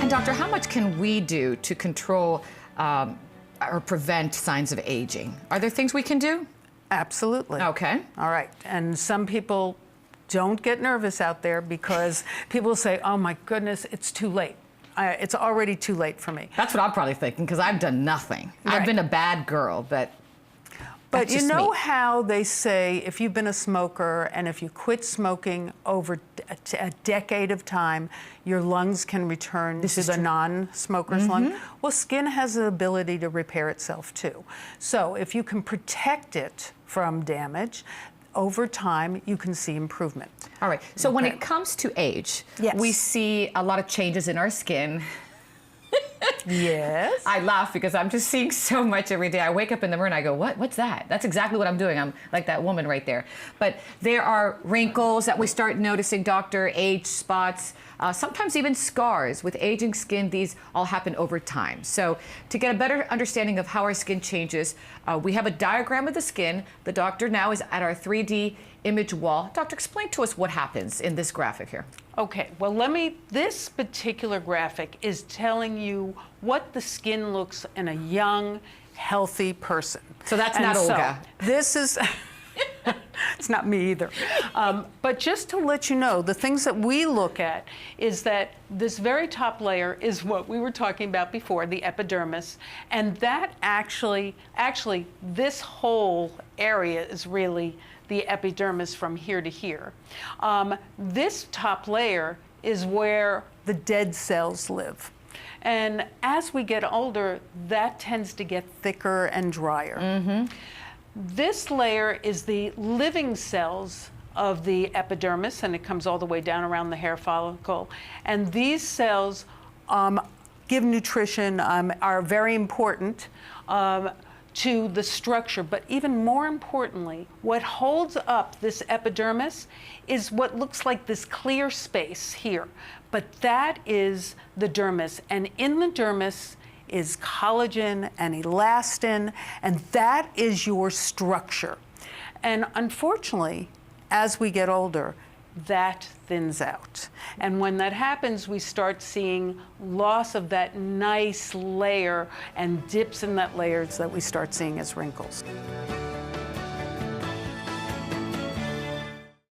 And doctor, how much can we do to control or prevent signs of aging? Are there things we can do? Absolutely. Okay. All right. And some people don't get nervous out there because people say, oh my goodness, it's too late. It's already too late for me. That's what I'm probably thinking, because I've done nothing. Right. I've been a bad girl, but you just know me. how they say if you've been a smoker and if you quit smoking over a decade of time, your lungs can return to the non-smoker's lung? Well, skin has the ability to repair itself too. So if you can protect it from damage, over time, you can see improvement. All right. So when it comes to age, Yes. we see a lot of changes in our skin. Yes. I laugh because I'm just seeing so much every day. I wake up in the morning and I go, what's that? That's exactly what I'm doing. I'm like that woman right there. But there are wrinkles that we start noticing, doctor, age spots, sometimes even scars. With aging skin, these all happen over time. So to get a better understanding of how our skin changes, we have a diagram of the skin. The doctor now is at our 3D image wall. Doctor, explain to us what happens in this graphic here. Okay, well this particular graphic is telling you what the skin looks in a young, Healthy person. So that's not Olga. This is, it's not me either. But just to let you know, the things that we look at is that this very top layer is what we were talking about before, the epidermis, and that actually this whole area is really the epidermis from here to here. This top layer is where the dead cells live. and as we get older, that tends to get thicker and drier. This layer is the living cells of the epidermis, and it comes all the way down around the hair follicle. And these cells Give nutrition, are very important to the structure, but even more importantly, what holds up this epidermis is what looks like this clear space here. But that is the dermis, and in the dermis is collagen and elastin, and that is your structure. And unfortunately, as we get older, that thins out. And when that happens, we start seeing loss of that nice layer and dips in that layers that we start seeing as wrinkles.